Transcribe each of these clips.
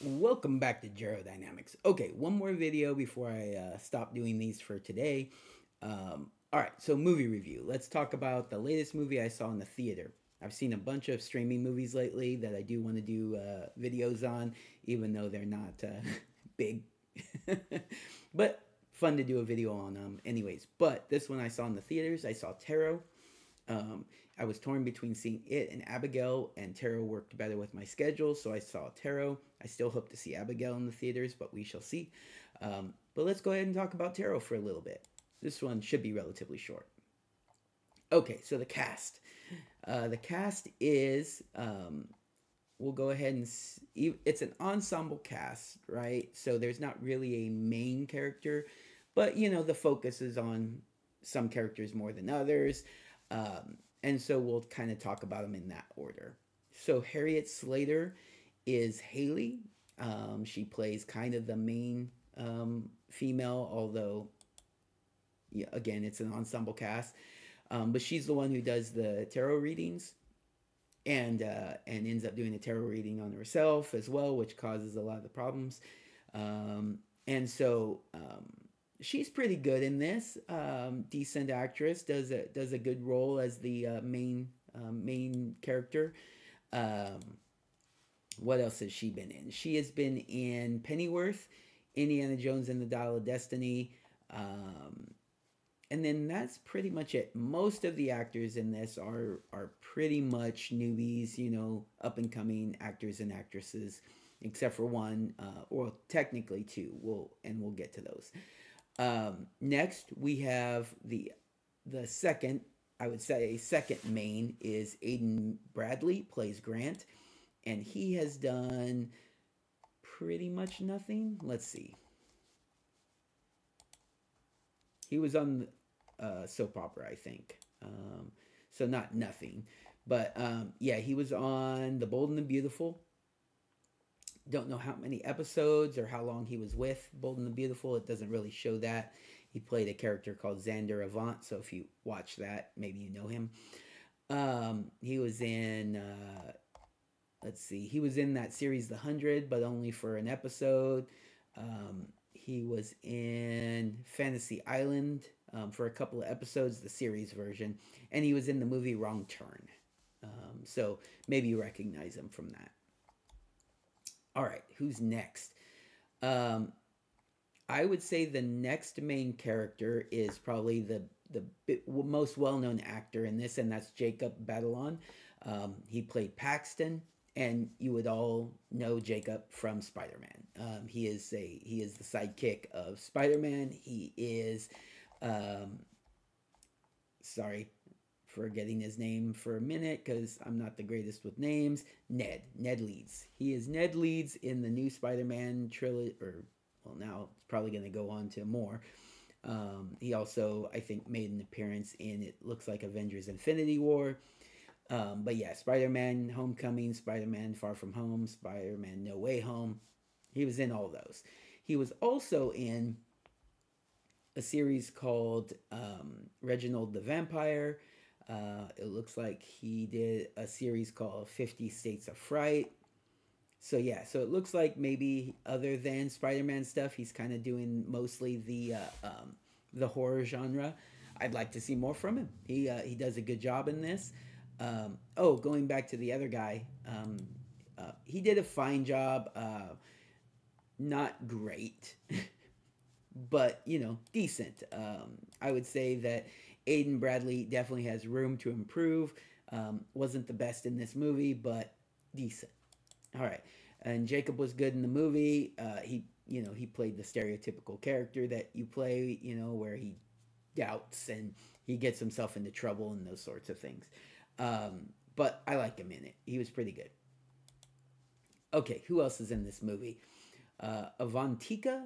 Welcome back to Gero Dynamics. Okay, one more video before I stop doing these for today. All right, so movie review. Let's talk about the latest movie I saw in the theater. I've seen a bunch of streaming movies lately that I do want to do videos on, even though they're not big, but fun to do a video on them, anyways. But this one I saw in the theaters. I saw Tarot. Um, I was torn between seeing it and Abigail, and Tarot worked better with my schedule, so I saw Tarot. I still hope to see Abigail in the theaters, but we shall see. But let's go ahead and talk about Tarot for a little bit. This one should be relatively short. Okay, so the cast. The cast is, we'll go ahead and it's an ensemble cast, right? So there's not really a main character, but the focus is on some characters more than others. And so we'll kind of talk about them in that order. So Harriet Slater is Haley. She plays kind of the main female, although, yeah, again, it's an ensemble cast. But she's the one who does the tarot readings and ends up doing a tarot reading on herself as well, which causes a lot of the problems. And so she's pretty good in this. Decent actress, does a good role as the main character. Um, what else has she been in? She has been in Pennyworth, Indiana Jones and the Dial of Destiny. And then that's pretty much it. Most of the actors in this are pretty much newbies, up and coming actors and actresses, except for one, or technically two. We'll get to those. Next, we have the second, I would say, second main is Aiden Bradley plays Grant, and he has done pretty much nothing. Let's see. He was on soap opera, I think. So not nothing, but yeah, he was on The Bold and the Beautiful. Don't know how many episodes or how long he was with Bold and the Beautiful. It doesn't really show that. He played a character called Xander Avant, so if you watch that, maybe you know him. He was in, let's see, he was in that series The 100, but only for an episode. He was in Fantasy Island for a couple of episodes, the series version, and he was in the movie Wrong Turn. So maybe you recognize him from that. All right, who's next? Um, I would say the next main character is probably the most well known actor in this, and that's Jacob Batalon. He played Paxton, and you would all know Jacob from Spider Man. He is the sidekick of Spider Man. He is, um, sorry for getting his name for a minute because I'm not the greatest with names. Ned Leeds. He is Ned Leeds in the new Spider-Man trilogy, or well, now it's probably going to go on to more. He also, I think, made an appearance in it looks like Avengers: Infinity War. But yeah, Spider-Man: Homecoming, Spider-Man: Far From Home, Spider-Man: No Way Home. He was in all those. He was also in a series called Reginald the Vampire. It looks like he did a series called 50 States of Fright. So yeah, so it looks like maybe other than Spider-Man stuff, he's kind of doing mostly the horror genre. I'd like to see more from him. He does a good job in this. Oh, going back to the other guy, he did a fine job. Not great, but decent. I would say that Aiden Bradley definitely has room to improve. Wasn't the best in this movie, but decent. All right, and Jacob was good in the movie. He played the stereotypical character that you play, where he doubts and he gets himself into trouble and those sorts of things. But I like him in it. He was pretty good. Okay, who else is in this movie? Avantika,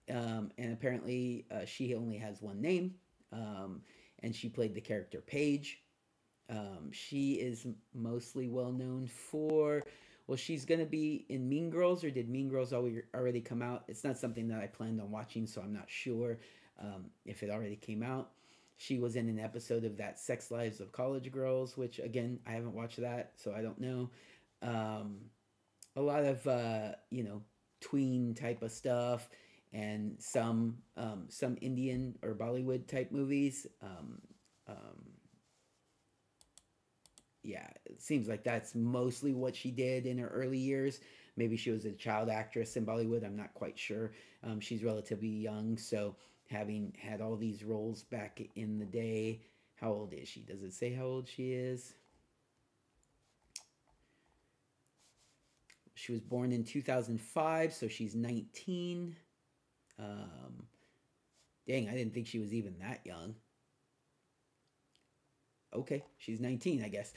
and apparently she only has one name, and she played the character Paige. She is mostly well known for, well, she's going to be in Mean Girls, or did Mean Girls already come out? It's not something that I planned on watching, so I'm not sure if it already came out. She was in an episode of that Sex Lives of College Girls, which, again, I haven't watched that, so I don't know. A lot of, tween type of stuff, and some Indian or Bollywood type movies. Yeah, it seems like that's mostly what she did in her early years. Maybe she was a child actress in Bollywood. I'm not quite sure. She's relatively young, so having had all these roles back in the day, how old is she? Does it say how old she is? She was born in 2005, so she's 19. Um, Dang, I didn't think she was even that young. Okay, she's 19, I guess.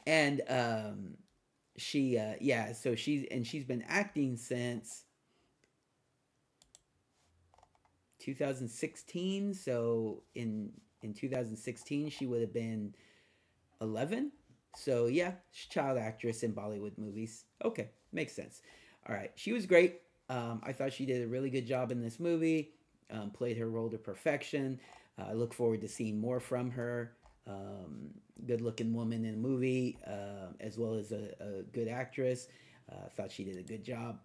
And yeah, so she's been acting since 2016. So in 2016 she would have been 11. So yeah, she's a child actress in Bollywood movies. Okay, makes sense. All right, she was great. I thought she did a really good job in this movie. Played her role to perfection. I look forward to seeing more from her. Good looking woman in a movie, as well as a good actress. Thought she did a good job.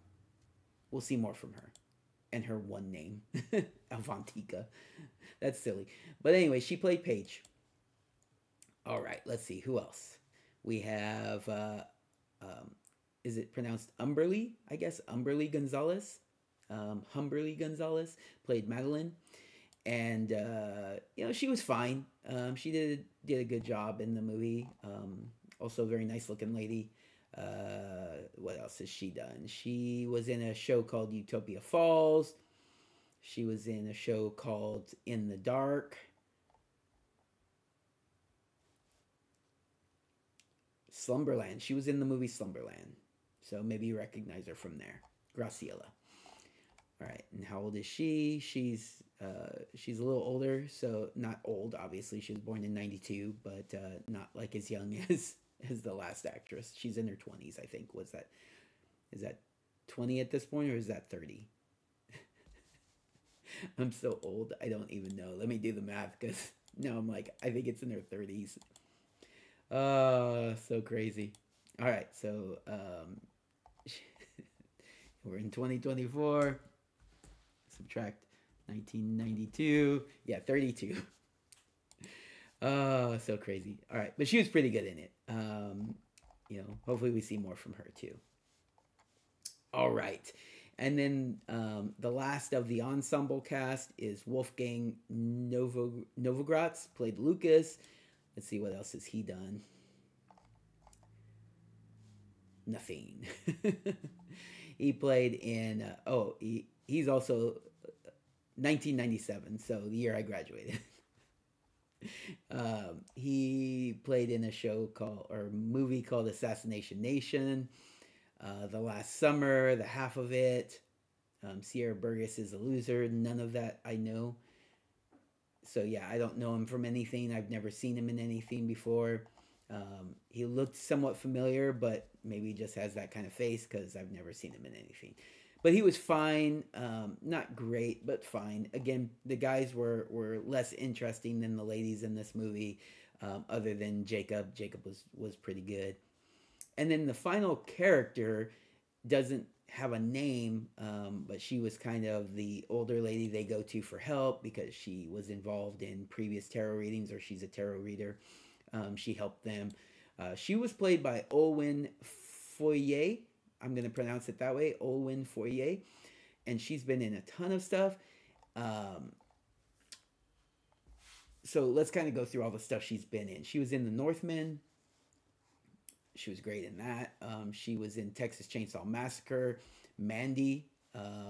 We'll see more from her. And her one name, Avantika. That's silly. But anyway, she played Paige. All right, let's see. Who else? We have, um, is it pronounced Umberly? I guess Umberly Gonzalez. Humberly Gonzalez played Madeline. And she was fine. She did a good job in the movie. Also, a very nice looking lady. What else has she done? She was in a show called Utopia Falls. She was in a show called In the Dark. Slumberland. She was in the movie Slumberland. So maybe you recognize her from there. Graciela. All right, and how old is she? She's a little older, so not old. Obviously, she was born in '92, but not like as young as the last actress. She's in her 20s, I think. Is that 20 at this point, or is that 30? I'm so old, I don't even know. Let me do the math, because now I'm like, I think it's in her 30s. So crazy. All right, so we're in 2024. Subtract 1992. Yeah, 32. Oh, so crazy. All right, but she was pretty good in it. Hopefully we see more from her too. All right. And then the last of the ensemble cast is Wolfgang Novogratz, played Lucas. Let's see, what else has he done? Nothing. He played in, he's also 1997, so the year I graduated. He played in a show called, or movie called Assassination Nation, The Last Summer, the half of it. Sierra Burgess is a loser. None of that I know. So yeah, I don't know him from anything. I've never seen him in anything before. He looked somewhat familiar, but maybe he just has that kind of face because I've never seen him in anything. But he was fine. Not great, but fine. Again, the guys were less interesting than the ladies in this movie, other than Jacob. Jacob was pretty good. And then the final character doesn't have a name, but she was kind of the older lady they go to for help because she was involved in previous tarot readings, or she's a tarot reader. She helped them. She was played by Olwen Foyer. I'm going to pronounce it that way, Olwen Foyer. And she's been in a ton of stuff. So let's kind of go through all the stuff she's been in. She was in The Northman. She was great in that. She was in Texas Chainsaw Massacre, Mandy.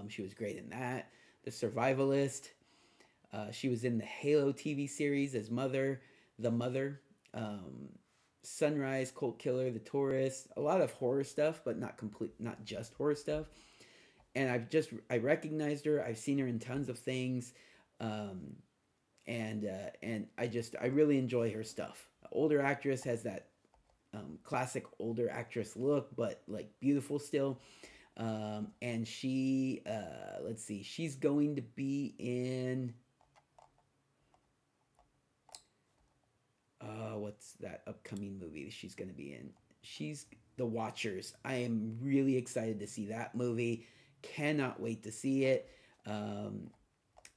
She was great in that. The Survivalist. She was in the Halo TV series as Mother, The Mother, Sunrise, Cult Killer, The Tourist. A lot of horror stuff, but not just horror stuff. And I recognized her. I've seen her in tons of things, and I really enjoy her stuff. Older actress, has that classic older actress look, but like beautiful still. And she, let's see, she's going to be in, what's that upcoming movie she's going to be in? She's The Watchers. I am really excited to see that movie. Cannot wait to see it.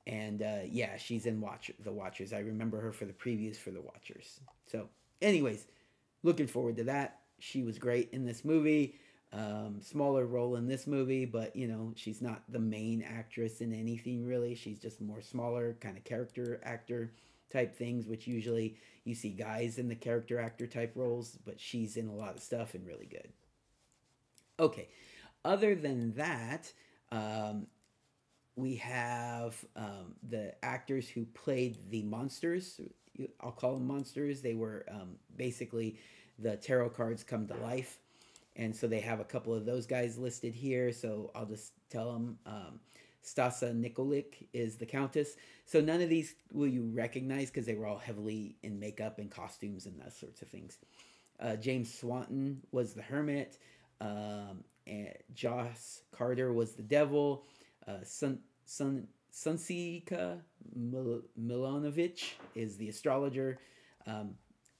And yeah, she's in The Watchers. I remember her for the previews for The Watchers. So, anyways, looking forward to that. She was great in this movie. Smaller role in this movie, but you know, she's not the main actress in anything really. She's just more smaller kind of character actor type things, which usually you see guys in the character actor type roles, but she's in a lot of stuff and really good. Okay, other than that, we have the actors who played the monsters. I'll call them monsters. They were basically the tarot cards come to life. And so they have a couple of those guys listed here. So I'll just tell them. Stasa Nikolic is the Countess. So none of these will you recognize because they were all heavily in makeup and costumes and that sorts of things. James Swanton was the Hermit. And Joss Carter was the Devil. Sunsika Milanovic is the Astrologer.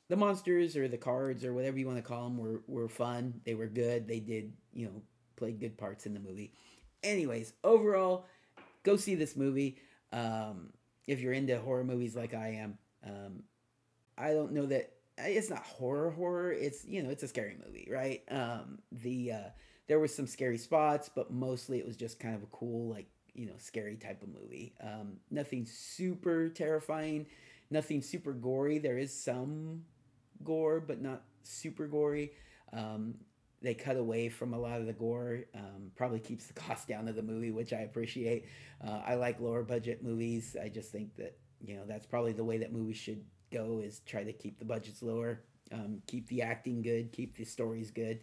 The monsters or the cards or whatever you want to call them were fun. They were good. They did, you know, play good parts in the movie. Anyways, overall, go see this movie. If you're into horror movies like I am, I don't know that it's not horror. It's, you know, it's a scary movie, right? There were some scary spots, but mostly it was just kind of a cool, like, you know, scary type of movie. Nothing super terrifying, nothing super gory. There is some gore, but not super gory. They cut away from a lot of the gore. Probably keeps the cost down of the movie, which I appreciate. I like lower budget movies. I just think that, you know, that's probably the way that movies should go, is try to keep the budgets lower, keep the acting good, keep the stories good.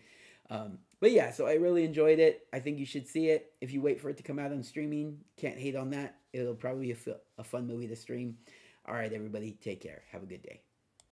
But yeah, so I really enjoyed it. I think you should see it. If you wait for it to come out on streaming, can't hate on that. It'll probably be a fun movie to stream. All right, everybody, take care. Have a good day.